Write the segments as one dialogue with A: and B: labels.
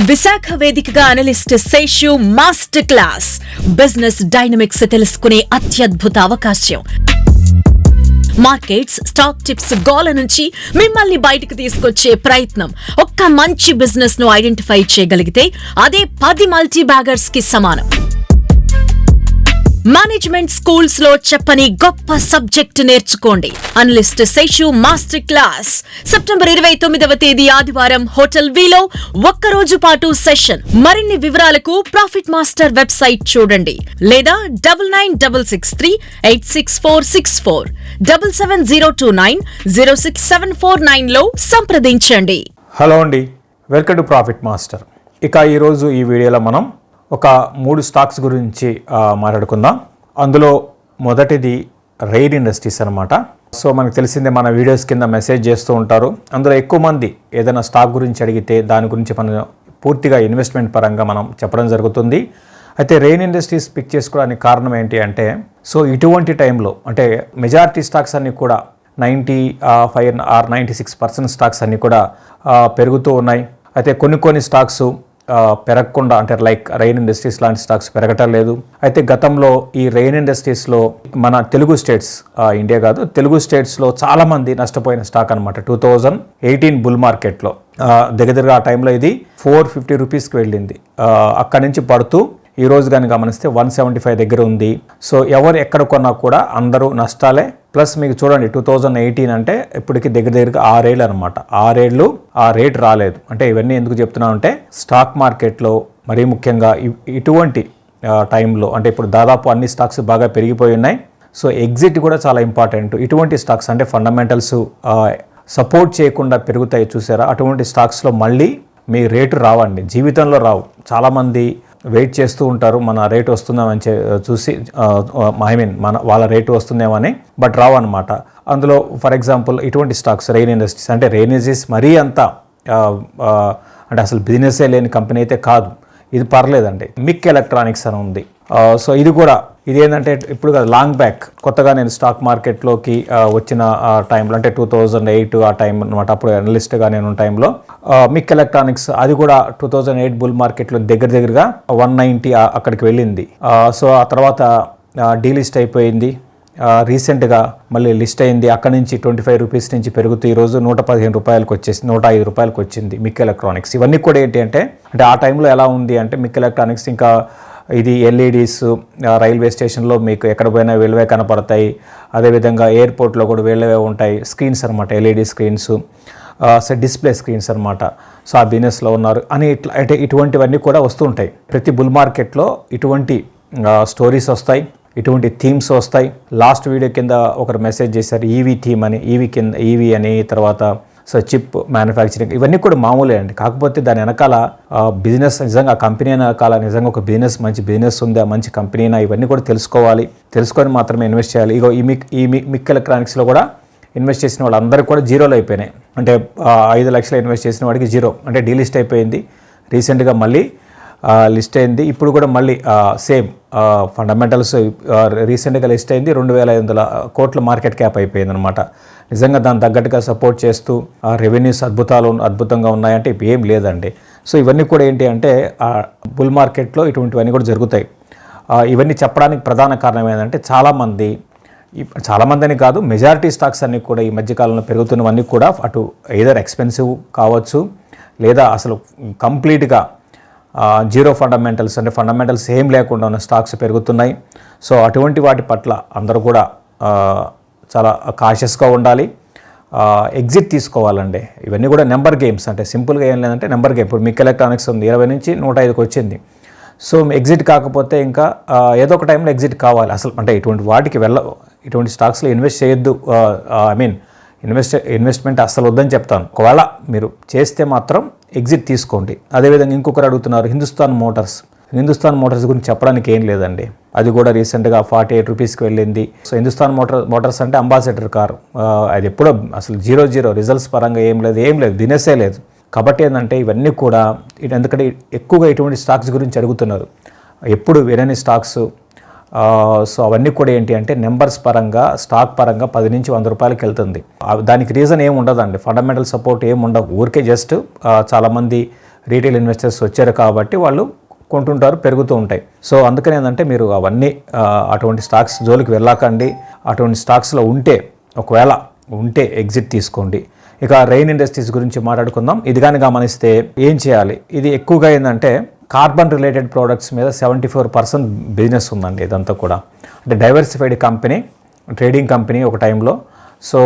A: విశాఖ వేదికగా analyst Seshu master class business dynamics తెలుసుకునే అత్యద్భుత అవకాశం. మార్కెట్స్, స్టాక్ టిప్స్, గోల నుంచి మిమ్మల్ని బయటకు తీసుకొచ్చే ప్రయత్నం. ఒక్క మంచి బిజినెస్ ను ఐడెంటిఫై చేయగలిగితే అదే 10 మల్టీ బ్యాగర్స్ కి సమానం. మేనేజ్మెంట్ స్కూల్స్ లో చెప్పని గొప్ప సబ్జెక్ట్ నేర్చుకోండి. Analyst Seshu master class September 29వ తేదీ ఆదివారం హోటల్ విలో ఒక్కరోజు పాటు సెషన్. మరిన్ని వివరాలకు ప్రాఫిట్ మాస్టర్ వెబ్సైట్ చూడండి లేదా 9966386464 7702906749 లో సంప్రదించండి.
B: హలో అండి, వెల్కమ్ టు ప్రాఫిట్ మాస్టర్. ఇక ఈరోజు ఈ వీడియోలో మనం ఒక 3 స్టాక్స్ గురించి మాట్లాడుకుందాం. అందులో మొదటిది రైన్ ఇండస్ట్రీస్ అనమాట. సో మనకు తెలిసిందే, మన వీడియోస్ కింద మెసేజ్ చేస్తూ ఉంటారు. అందులో ఎక్కువ మంది ఏదైనా స్టాక్ గురించి అడిగితే దాని గురించి మనం పూర్తిగా ఇన్వెస్ట్మెంట్ పరంగా మనం చెప్పడం జరుగుతుంది. అయితే రైన్ ఇండస్ట్రీస్ పిక్ చేసుకోవడానికి కారణం ఏంటి అంటే, సో ఇటువంటి టైంలో అంటే మెజారిటీ స్టాక్స్ అన్నీ కూడా 95 or 96% స్టాక్స్ అన్నీ కూడా పెరుగుతూ ఉన్నాయి. అయితే కొన్ని స్టాక్స్ పెరగకుండా, అంటే లైక్ రైన్ ఇండస్ట్రీస్ లాంటి స్టాక్స్ పెరగటం లేదు. అయితే గతంలో ఈ రైన్ ఇండస్ట్రీస్లో మన తెలుగు స్టేట్స్, ఇండియా కాదు తెలుగు స్టేట్స్లో చాలామంది నష్టపోయిన స్టాక్ అనమాట. 2018 బుల్ మార్కెట్లో దగ్గర ఆ టైంలో ఇది 450 రూపీస్కి వెళ్ళింది. అక్కడి నుంచి పడుతూ ఈ రోజు కానీ గమనిస్తే 175 దగ్గర ఉంది. సో ఎవరు ఎక్కడ కొన్నా కూడా అందరూ నష్టాలే. ప్లస్ మీకు చూడండి, 2018 అంటే ఇప్పటికి దగ్గరగా 6 ఏళ్ళు అనమాట. 6 ఏళ్ళు ఆ రేట్ రాలేదు. అంటే ఇవన్నీ ఎందుకు చెప్తున్నాం అంటే, స్టాక్ మార్కెట్లో మరీ ముఖ్యంగా ఇటువంటి టైంలో, అంటే ఇప్పుడు దాదాపు అన్ని స్టాక్స్ బాగా పెరిగిపోయి ఉన్నాయి. సో ఎగ్జిట్ కూడా చాలా ఇంపార్టెంట్. ఇటువంటి స్టాక్స్ అంటే ఫండమెంటల్స్ సపోర్ట్ చేయకుండా పెరుగుతాయి చూసారా, అటువంటి స్టాక్స్లో మళ్ళీ మీ రేటు రావండి, జీవితంలో రావు. చాలామంది వెయిట్ చేస్తూ ఉంటారు మన రేటు వస్తుందేమని చూసి, వాళ్ళ రేటు వస్తుందేమని, బట్ రావు అనమాట. అందులో ఫర్ ఎగ్జాంపుల్ ఇటువంటి స్టాక్స్ రైన్ ఇండస్ట్రీస్, అంటే రైన్ ఇండస్ట్రీస్ మరీ అంత అంటే అసలు బిజినెసే లేని కంపెనీ అయితే కాదు, ఇది పర్లేదండి. మిక్ ఎలక్ట్రానిక్స్ అని ఉంది. సో ఇది ఏంటంటే ఇప్పుడు లాంగ్ బ్యాక్ కొత్తగా నేను స్టాక్ మార్కెట్లోకి వచ్చిన టైంలో, అంటే 2008 ఆ టైం అనమాట. అప్పుడు అనలిస్ట్గా నేను టైంలో మిక్ ఎలక్ట్రానిక్స్, అది కూడా 2008 బుల్ మార్కెట్లో దగ్గరగా 190 అక్కడికి వెళ్ళింది. సో ఆ తర్వాత డీలిస్ట్ అయిపోయింది. రీసెంట్గా మళ్ళీ లిస్ట్ అయింది. అక్కడి నుంచి 25 రూపీస్ నుంచి పెరుగుతూ ఈరోజు 115 రూపాయలకు వచ్చేసి 105 రూపాయలకు వచ్చింది మిక్ ఎలక్ట్రానిక్స్. ఇవన్నీ కూడా ఏంటి అంటే ఆ టైంలో ఎలా ఉంది అంటే, మిక్ ఎలక్ట్రానిక్స్ ఇంకా ఇది ఎల్ఈడీస్ రైల్వే స్టేషన్లో మీకు ఎక్కడ పోయినా వీళ్ళవే కనపడతాయి. అదేవిధంగా ఎయిర్పోర్ట్లో కూడా వీళ్ళవే ఉంటాయి. స్క్రీన్స్ అనమాట, LED screens, so display screens అనమాట. సో ఆ బిజినెస్లో ఉన్నారు అని అంటే ఇటువంటివన్నీ కూడా వస్తూ ఉంటాయి. ప్రతి బుల్ మార్కెట్లో ఇటువంటి స్టోరీస్ వస్తాయి, ఇటువంటి థీమ్స్ వస్తాయి. లాస్ట్ వీడియో కింద ఒకరు మెసేజ్ చేశారు ఈవీ థీమ్ అని, ఈవీ అని, తర్వాత సో చిప్ మ్యానుఫ్యాక్చరింగ్, ఇవన్నీ కూడా మామూలే అండి. కాకపోతే దాని వెనకాల బిజినెస్, నిజంగా ఆ కంపెనీ వెనకాల నిజంగా ఒక బిజినెస్, మంచి బిజినెస్ ఉందా, మంచి కంపెనీనా, ఇవన్నీ కూడా తెలుసుకొని మాత్రమే ఇన్వెస్ట్ చేయాలి. ఇగో ఈ మిక్ ఎలక్ట్రానిక్స్లో కూడా ఇన్వెస్ట్ చేసిన వాళ్ళందరికీ కూడా జీరోలు అయిపోయినాయి. అంటే 5 లక్షలు ఇన్వెస్ట్ చేసిన వాడికి జీరో, అంటే డీలిస్ట్ అయిపోయింది. రీసెంట్గా మళ్ళీ లిస్ట్ అయింది. ఇప్పుడు కూడా మళ్ళీ సేమ్ ఫండమెంటల్స్ రీసెంట్గా లిస్ట్ అయింది. 2500 కోట్ల మార్కెట్ క్యాప్ అయిపోయింది అనమాట. నిజంగా దాని తగ్గట్టుగా సపోర్ట్ చేస్తూ రెవెన్యూస్ అద్భుతంగా ఉన్నాయంటే ఏం లేదండి. సో ఇవన్నీ కూడా ఏంటి అంటే బుల్ మార్కెట్లో ఇటువంటివన్నీ కూడా జరుగుతాయి. ఇవన్నీ చెప్పడానికి ప్రధాన కారణం ఏంటంటే, చాలామంది అని కాదు, మెజారిటీ స్టాక్స్ అన్నీ కూడా ఈ మధ్యకాలంలో పెరుగుతున్నవన్నీ కూడా అటు ఎయిదర్ ఎక్స్పెన్సివ్ కావచ్చు, లేదా అసలు కంప్లీట్గా జీరో ఫండమెంటల్స్, అంటే ఫండమెంటల్స్ ఏం లేకుండా ఉన్న స్టాక్స్ పెరుగుతున్నాయి. సో అటువంటి వాటి పట్ల అందరూ కూడా చాలా కాషియస్గా ఉండాలి. ఎగ్జిట్ తీసుకోవాలండి. ఇవన్నీ కూడా నెంబర్ గేమ్స్, అంటే సింపుల్గా ఏం లేదంటే నెంబర్ గేమ్. ఇప్పుడు మిక్ ఎలక్ట్రానిక్స్ ఉంది, 20 నుంచి 105కి వచ్చింది. సో ఎగ్జిట్ కాకపోతే ఇంకా ఏదో ఒక టైంలో ఎగ్జిట్ కావాలి అసలు. అంటే ఇటువంటి వాటికి ఇటువంటి స్టాక్స్లో ఇన్వెస్ట్ చేయొద్దు. ఇన్వెస్ట్మెంట్ అస్సలు వద్దని చెప్తాను. ఒకవేళ మీరు చేస్తే మాత్రం ఎగ్జిట్ తీసుకోండి. అదేవిధంగా ఇంకొకరు అడుగుతున్నారు హిందుస్థాన్ మోటార్స్ గురించి చెప్పడానికి ఏం లేదండి. అది కూడా రీసెంట్గా 48 రూపీస్కి వెళ్ళింది. సో హిందుస్థాన్ మోటార్స్ అంటే అంబాసిడర్ కారు, అది ఎప్పుడో అసలు జీరో రిజల్ట్స్ పరంగా ఏం లేదు, బిజినెస్సే లేదు. కాబట్టి ఏంటంటే ఇవన్నీ కూడా, ఎందుకంటే ఎక్కువగా ఇటువంటి స్టాక్స్ గురించి అడుగుతున్నారు, ఎప్పుడు వినని స్టాక్స్. సో అవన్నీ కూడా ఏంటి అంటే నెంబర్స్ పరంగా, స్టాక్ పరంగా 10 నుంచి 100 రూపాయలకి వెళ్తుంది. దానికి రీజన్ ఏమి ఉండదండి, ఫండమెంటల్ సపోర్ట్ ఏమి ఉండవు. ఊరికే జస్ట్ చాలామంది రీటైల్ ఇన్వెస్టర్స్ వచ్చారు కాబట్టి వాళ్ళు కొంటుంటారు, పెరుగుతూ ఉంటాయి. సో అందుకని ఏంటంటే మీరు అవన్నీ అటువంటి స్టాక్స్ జోలికి వెళ్ళకండి. అటువంటి స్టాక్స్లో ఒకవేళ ఉంటే ఎగ్జిట్ తీసుకోండి. ఇక రెయిన్ ఇండస్ట్రీస్ గురించి మాట్లాడుకుందాం. ఇది కానీ గమనిస్తే ఏం చేయాలి, ఇది ఎక్కువగా ఏంటంటే కార్బన్ రిలేటెడ్ ప్రోడక్ట్స్ మీద 74% బిజినెస్ ఉందండి. ఇదంతా కూడా అంటే డైవర్సిఫైడ్ కంపెనీ, ట్రేడింగ్ కంపెనీ ఒక టైంలో. సో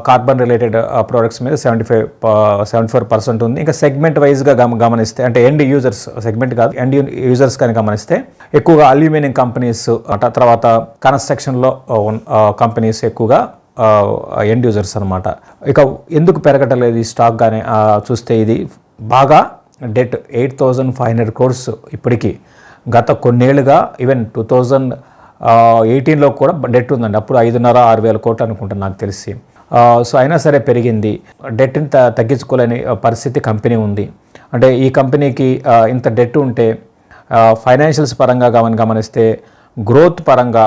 B: కార్బన్ రిలేటెడ్ ప్రోడక్ట్స్ మీద 74% ఉంది. ఇంకా సెగ్మెంట్ వైజ్గా గమనిస్తే అంటే ఎండ్ యూజర్స్ సెగ్మెంట్ కాదు, ఎండ్ యూజర్స్ కానీ గమనిస్తే ఎక్కువగా అల్యూమినియం కంపెనీస్, తర్వాత కన్స్ట్రక్షన్లో కంపెనీస్ ఎక్కువగా ఎండ్ యూజర్స్ అనమాట. ఇక ఎందుకు పెరగటలేదు ఈ స్టాక్ కానీ చూస్తే ఇది బాగా డెట్ 8,500 crores ఇప్పటికీ. గత కొన్నేళ్లుగా ఈవెన్ 2018లో కూడా డెట్ ఉందండి. అప్పుడు 5,500-6,000 కోట్లు అనుకుంటాను నాకు తెలిసి. సో అయినా సరే పెరిగింది. డెట్ని తగ్గించుకోలేని పరిస్థితి కంపెనీ ఉంది. అంటే ఈ కంపెనీకి ఇంత డెట్ ఉంటే ఫైనాన్షియల్స్ పరంగా గమనిస్తే గ్రోత్ పరంగా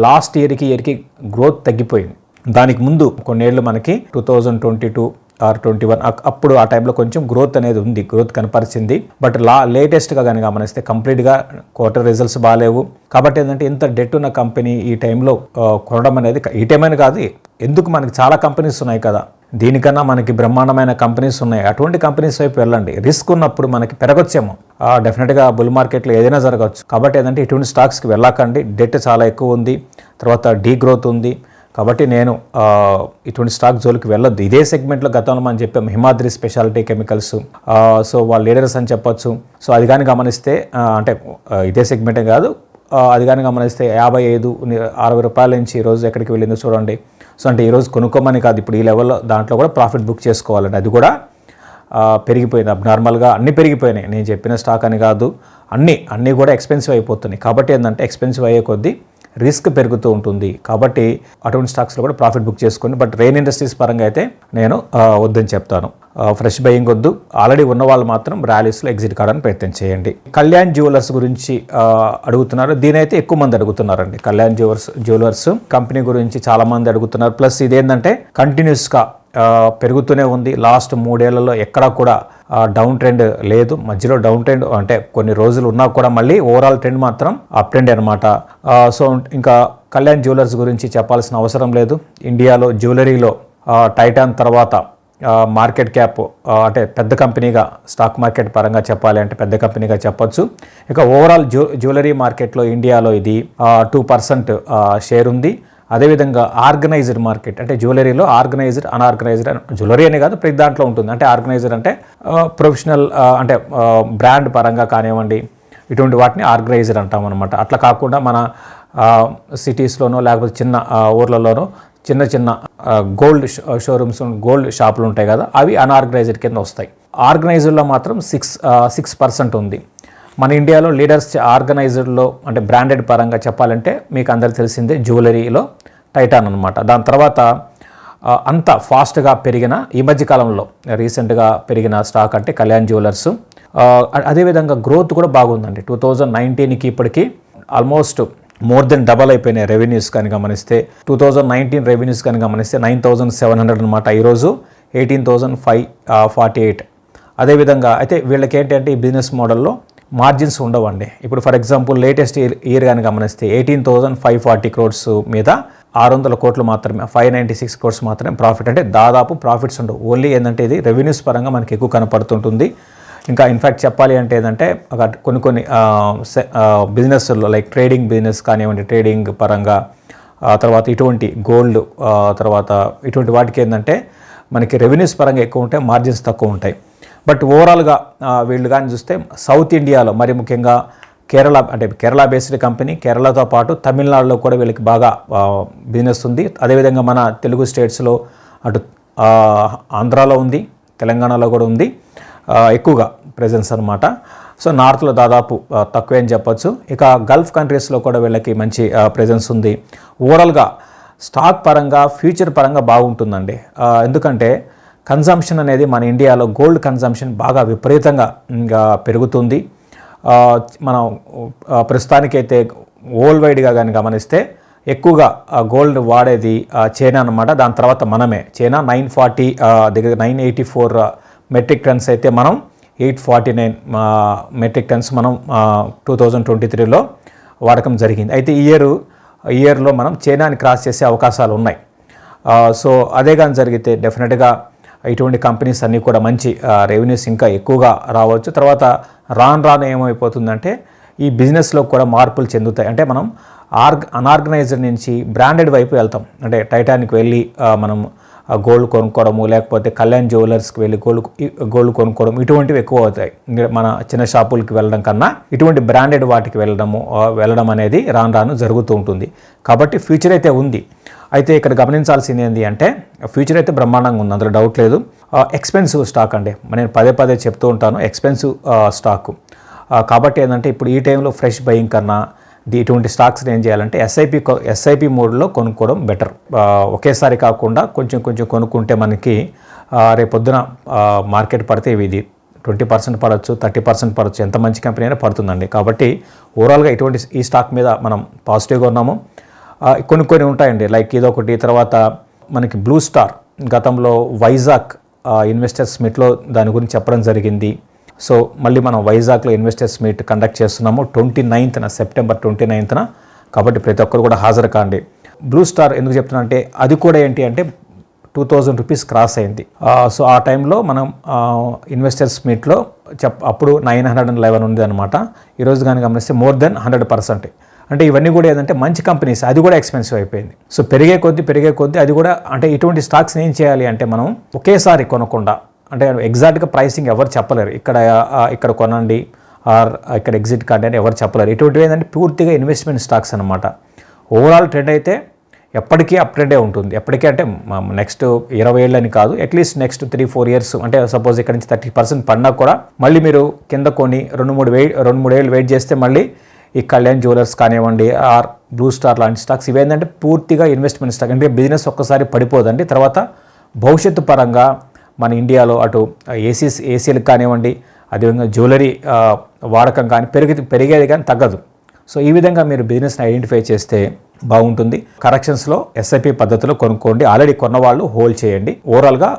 B: లాస్ట్ ఇయర్కి గ్రోత్ తగ్గిపోయింది. దానికి ముందు కొన్నేళ్ళు మనకి 2022 or 21 అప్పుడు ఆ టైంలో కొంచెం గ్రోత్ అనేది ఉంది, గ్రోత్ కనపరిచింది. బట్ లేటెస్ట్గా కానీ గమనిస్తే కంప్లీట్గా క్వార్టర్ రిజల్ట్స్ బాగాలేవు. కాబట్టి ఏంటంటే ఇంత డెట్ ఉన్న కంపెనీ ఈ టైంలో కొనడం అనేది, ఈ టైం అని కాదు, ఎందుకు మనకి చాలా కంపెనీస్ ఉన్నాయి కదా, దీనికన్నా మనకి బ్రహ్మాండమైన కంపెనీస్ ఉన్నాయి. అటువంటి కంపెనీస్ వైపు వెళ్ళండి. రిస్క్ ఉన్నప్పుడు మనకి పెరగొచ్చేమో, డెఫినెట్గా బుల్ మార్కెట్లో ఏదైనా జరగవచ్చు. కాబట్టి ఏంటంటే ఇటువంటి స్టాక్స్కి వెళ్ళకండి. డెట్ చాలా ఎక్కువ ఉంది, తర్వాత డీ గ్రోత్ ఉంది. కాబట్టి నేను ఇటువంటి స్టాక్ జోలికి వెళ్ళొద్దు. ఇదే సెగ్మెంట్లో గతంలో మనం చెప్పాము హిమాద్రి స్పెషాలిటీ కెమికల్స్. సో వాళ్ళ లీడర్స్ అని చెప్పొచ్చు. సో అది కానీ గమనిస్తే అంటే ఇదే సెగ్మెంటే కాదు, అది కానీ గమనిస్తే 55-60 రూపాయల నుంచి ఈరోజు ఎక్కడికి వెళ్ళిందో చూడండి. సో అంటే ఈరోజు కొనుక్కోమని కాదు, ఇప్పుడు ఈ లెవెల్లో దాంట్లో కూడా ప్రాఫిట్ బుక్ చేసుకోవాలండి. అది కూడా పెరిగిపోయింది. అబ్నార్మల్గా అన్నీ పెరిగిపోయినాయి. నేను చెప్పిన స్టాక్ అని కాదు, అన్నీ కూడా ఎక్స్పెన్సివ్ అయిపోతున్నాయి. కాబట్టి ఏంటంటే ఎక్స్పెన్సివ్ అయ్యే కొద్దీ రిస్క్ పెరుగుతూ ఉంటుంది. కాబట్టి అటువంటి స్టాక్స్లో కూడా ప్రాఫిట్ బుక్ చేసుకోండి. బట్ రెయిన్ ఇండస్ట్రీస్ పరంగా అయితే నేను వద్దని చెప్తాను. ఫ్రెష్ బయింగ్ వద్దు. ఆల్రెడీ ఉన్న వాళ్ళు మాత్రం ర్యాలీస్లో ఎగ్జిట్ కావడానికి ప్రయత్నం చేయండి. కళ్యాణ్ జ్యువెలర్స్ గురించి అడుగుతున్నారు. దీనైతే ఎక్కువ మంది అడుగుతున్నారండి. కళ్యాణ్ జ్యువెలర్స్ కంపెనీ గురించి చాలా మంది అడుగుతున్నారు. ప్లస్ ఇదేంటంటే కంటిన్యూస్గా పెరుగుతూనే ఉంది. లాస్ట్ 3 ఏళ్లలో ఎక్కడా కూడా డౌన్ ట్రెండ్ లేదు. మధ్యలో డౌన్ ట్రెండ్ అంటే కొన్ని రోజులు ఉన్నా కూడా మళ్ళీ ఓవరాల్ ట్రెండ్ మాత్రం అప్ ట్రెండ్ అనమాట. సో ఇంకా కళ్యాణ్ జ్యువెలర్స్ గురించి చెప్పాల్సిన అవసరం లేదు. ఇండియాలో జ్యువెలరీలో టైటాన్ తర్వాత మార్కెట్ క్యాప్ అంటే పెద్ద కంపెనీగా స్టాక్ మార్కెట్ పరంగా చెప్పాలి అంటే పెద్ద కంపెనీగా చెప్పొచ్చు. ఇక ఓవరాల్ జ్యువెలరీ మార్కెట్లో ఇండియాలో ఇది 2% షేర్ ఉంది. అదేవిధంగా ఆర్గనైజ్డ్ మార్కెట్ అంటే జ్యువెలరీలో ఆర్గనైజ్డ్, అన్ఆర్గనైజ్డ్, జ్యువెలరీ అనే కాదు ప్రతి దాంట్లో ఉంటుంది. అంటే ఆర్గనైజ్డ్ అంటే ప్రొఫెషనల్ అంటే బ్రాండ్ పరంగా కానివ్వండి, ఇటువంటి వాటిని ఆర్గనైజ్డ్ అంటాం అనమాట. అట్లా కాకుండా మన సిటీస్లోనో లేకపోతే చిన్న ఊర్లలోనో చిన్న గోల్డ్ షోరూమ్స్, గోల్డ్ షాపులు ఉంటాయి కదా, అవి అన్ఆర్గనైజ్డ్ కింద వస్తాయి. ఆర్గనైజ్డ్లో మాత్రం 6% ఉంది. మన ఇండియాలో లీడర్స్ ఆర్గనైజ్డ్లో అంటే బ్రాండెడ్ పరంగా చెప్పాలంటే మీకు అందరికీ తెలిసిందే జ్యువెలరీలో టైటాన్ అనమాట. దాని తర్వాత అంత ఫాస్ట్గా పెరిగిన ఈ మధ్యకాలంలో రీసెంట్గా పెరిగిన స్టాక్ అంటే కళ్యాణ్ జ్యువెలర్స్. అదేవిధంగా గ్రోత్ కూడా బాగుందండి. 2019కి ఇప్పటికీ ఆల్మోస్ట్ మోర్ దెన్ డబల్ అయిపోయినాయి రెవెన్యూస్ కానీ గమనిస్తే. 2019 రెవెన్యూస్ కానీ గమనిస్తే 9,700 అనమాట. ఈరోజు 18,548. అదేవిధంగా అయితే వీళ్ళకి ఏంటంటే ఈ బిజినెస్ మోడల్లో మార్జిన్స్ ఉండవండి. ఇప్పుడు ఫర్ ఎగ్జాంపుల్ లేటెస్ట్ ఇయర్ కానీ గమనిస్తే 18,540 crores మీద 600 కోట్లు మాత్రమే, 596 crores మాత్రమే ప్రాఫిట్. అంటే దాదాపు ప్రాఫిట్స్ ఉండవు. ఓన్లీ ఏంటంటే ఇది రెవెన్యూస్ పరంగా మనకి ఎక్కువ కనపడుతుంటుంది. ఇంకా ఇన్ఫ్యాక్ట్ చెప్పాలి అంటే ఏంటంటే కొన్ని బిజినెస్లో లైక్ ట్రేడింగ్ బిజినెస్ కానివ్వండి, ట్రేడింగ్ పరంగా తర్వాత ఇటువంటి గోల్డ్ తర్వాత ఇటువంటి వాటికి ఏంటంటే మనకి రెవెన్యూస్ పరంగా ఎక్కువ ఉంటాయి, మార్జిన్స్ తక్కువ ఉంటాయి. బట్ ఓవరాల్గా వీళ్ళు కానీ చూస్తే సౌత్ ఇండియాలో మరి ముఖ్యంగా కేరళ బేస్డ్ కంపెనీ, కేరళతో పాటు తమిళనాడులో కూడా వీళ్ళకి బాగా బిజినెస్ ఉంది. అదేవిధంగా మన తెలుగు స్టేట్స్లో అటు ఆంధ్రాలో ఉంది, తెలంగాణలో కూడా ఉంది ఎక్కువగా ప్రెజెన్స్ అనమాట. సో నార్త్లో దాదాపు తక్కువే అని చెప్పొచ్చు. ఇక గల్ఫ్ కంట్రీస్లో కూడా వీళ్ళకి మంచి ప్రెజెన్స్ ఉంది. ఓవరాల్గా స్టాక్ పరంగా ఫ్యూచర్ పరంగా బాగుంటుందండి. ఎందుకంటే కన్జంప్షన్ అనేది మన ఇండియాలో గోల్డ్ కన్జంప్షన్ బాగా విపరీతంగా పెరుగుతుంది. మనం ప్రస్తుతానికైతే వరల్డ్ వైడ్గా కానీ గమనిస్తే ఎక్కువగా గోల్డ్ వాడేది చైనా అనమాట. దాని తర్వాత మనమే. చైనా 984 దగ్గర 984 మెట్రిక్ టన్స్ అయితే మనం 849 మెట్రిక్ టన్స్ మనం 2023లో వాడకం జరిగింది. అయితే ఈ ఇయర్లో మనం చైనాని క్రాస్ చేసే అవకాశాలు ఉన్నాయి. సో అదే కానీ జరిగితే డెఫినెట్గా ఇటువంటి కంపెనీస్ అన్నీ కూడా మంచి రెవెన్యూస్ ఇంకా ఎక్కువగా రావచ్చు. తర్వాత రాను ఏమైపోతుందంటే ఈ బిజినెస్లో కూడా మార్పులు చెందుతాయి. అంటే మనం అనార్గనైజ్డ్ నుంచి బ్రాండెడ్ వైపు వెళ్తాం. అంటే టైటానిక్ వెళ్ళి మనం గోల్డ్ కొనుక్కోవడము, లేకపోతే కళ్యాణ్ జ్యువెలర్స్కి వెళ్ళి గోల్డ్ కొనుక్కోవడం, ఇటువంటివి ఎక్కువ అవుతాయి. మన చిన్న షాపులకి వెళ్ళడం కన్నా ఇటువంటి బ్రాండెడ్ వాటికి వెళ్ళడం అనేది రాను జరుగుతూ ఉంటుంది. కాబట్టి ఫ్యూచర్ అయితే ఉంది. అయితే ఇక్కడ గమనించాల్సింది ఏంటి అంటే ఫ్యూచర్ అయితే బ్రహ్మాండంగా ఉంది, అందులో డౌట్ లేదు. ఎక్స్పెన్సివ్ స్టాక్ అండి, నేను పదే చెప్తూ ఉంటాను, ఎక్స్పెన్సివ్ స్టాక్. కాబట్టి ఏంటంటే ఇప్పుడు ఈ టైంలో ఫ్రెష్ బయింగ్ కన్నా ఇటువంటి స్టాక్స్ని ఏం చేయాలంటే ఎస్ఐపి మోడ్లో కొనుక్కోవడం బెటర్. ఒకేసారి కాకుండా కొంచెం కొనుక్కుంటే మనకి రేపొద్దున మార్కెట్ పడితే ఇది 20% పడవచ్చు, 30% పడవచ్చు, ఎంత మంచి కంపెనీ అయినా పడుతుందండి. కాబట్టి ఓవరాల్గా ఈ స్టాక్ మీద మనం పాజిటివ్గా ఉన్నాము. కొన్ని ఉంటాయండి, లైక్ ఇదొకటి. తర్వాత మనకి బ్లూ స్టార్ గతంలో వైజాగ్ ఇన్వెస్టర్స్ మీట్లో దాని గురించి చెప్పడం జరిగింది. సో మళ్ళీ మనం వైజాగ్లో ఇన్వెస్టర్స్ మీట్ కండక్ట్ చేస్తున్నాము సెప్టెంబర్ 29న. కాబట్టి ప్రతి ఒక్కరు కూడా హాజరు కాండి. బ్లూ స్టార్ ఎందుకు చెప్తున్నా అంటే అది కూడా ఏంటి అంటే 2000 రూపీస్ క్రాస్ అయింది. సో ఆ టైంలో మనం ఇన్వెస్టర్స్ మీట్లో అప్పుడు 911 ఉంది అనమాట. ఈరోజు కానీ గమనిస్తే మోర్ దెన్ 100%. అంటే ఇవన్నీ కూడా ఏంటంటే మంచి కంపెనీస్, అది కూడా ఎక్స్పెన్సివ్ అయిపోయింది. సో పెరిగే కొద్దీ అది కూడా అంటే ఇటువంటి స్టాక్స్ ఏం చేయాలి అంటే మనం ఒకేసారి కొనకుండా, అంటే ఎగ్జాక్ట్గా ప్రైసింగ్ ఎవరు చెప్పలేరు, ఇక్కడ కొనండి ఆర్ ఇక్కడ ఎగ్జిట్ కాండి అని ఎవరు చెప్పలేరు. ఇటువంటివి ఏంటంటే పూర్తిగా ఇన్వెస్ట్మెంట్ స్టాక్స్ అనమాట. ఓవరాల్ ట్రెండ్ అయితే ఎప్పటికీ అప్ ట్రెండే ఉంటుంది. ఎప్పటికీ అంటే నెక్స్ట్ 20 ఏళ్ళని కాదు, అట్లీస్ట్ నెక్స్ట్ 3-4 ఇయర్స్. అంటే సపోజ్ ఇక్కడ నుంచి 30% పడినా కూడా మళ్ళీ మీరు కింద కొని 2-3 ఏళ్ళు వెయిట్ చేస్తే మళ్ళీ ఈ కళ్యాణ్ జ్యువెలర్స్ కానివ్వండి ఆర్ బ్లూ స్టార్ లాంటి స్టాక్స్ ఇవేంటంటే పూర్తిగా ఇన్వెస్ట్మెంట్ స్టాక్. అంటే బిజినెస్ ఒక్కసారి పడిపోదండి. తర్వాత భవిష్యత్తు పరంగా మన ఇండియాలో అటు ఏసీలకు కానివ్వండి, అదేవిధంగా జ్యువెలరీ వాడకం కానీ పెరిగేది కానీ తగ్గదు. సో ఈ విధంగా మీరు బిజినెస్ని ఐడెంటిఫై చేస్తే బాగుంటుంది. కరెక్షన్స్లో ఎస్ఐపి పద్ధతిలో కొనుక్కోండి. ఆల్రెడీ కొన్న వాళ్ళు హోల్డ్ చేయండి. ఓవరాల్గా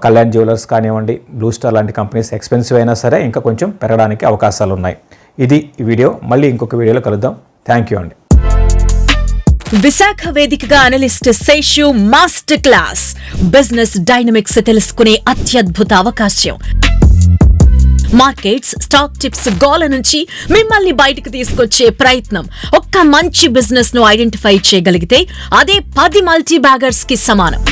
B: కళ్యాణ్ జ్యువెలర్స్ కానివ్వండి, బ్లూ స్టార్ లాంటి కంపెనీస్ ఎక్స్పెన్సివ్ అయినా సరే ఇంకా కొంచెం పెరగడానికి అవకాశాలు ఉన్నాయి. ఇది ఈ వీడియో. మళ్ళీ ఇంకొక వీడియోలో కలుద్దాం. థ్యాంక్ యూ అండి.
A: విశాఖ వేదికగా analyst Seshu master class. Business dynamics తెలుసుకునే అత్యద్భుత అవకాశం. మార్కెట్స్, స్టాక్ టిప్స్, గోల నుంచి మిమ్మల్ని బయటకు తీసుకొచ్చే ప్రయత్నం. ఒక్క మంచి బిజినెస్ ను ఐడెంటిఫై చేయగలిగితే అదే 10 మల్టీ బ్యాగర్స్ కి సమానం.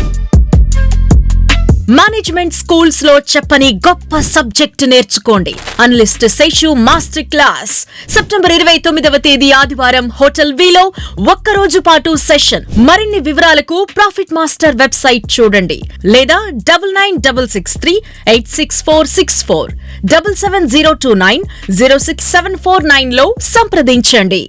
A: మేనేజ్మెంట్ స్కూల్స్ లో చెప్పని గొప్ప సబ్జెక్ట్ నేర్చుకోండి. Analyst Seshu master class September 29వ తేదీ ఆదివారం హోటల్ వీలో ఒక్కరోజు పాటు సెషన్. మరిన్ని వివరాలకు ప్రాఫిట్ మాస్టర్ వెబ్సైట్ చూడండి లేదా 9966386464 77029 06749 లో సంప్రదించండి.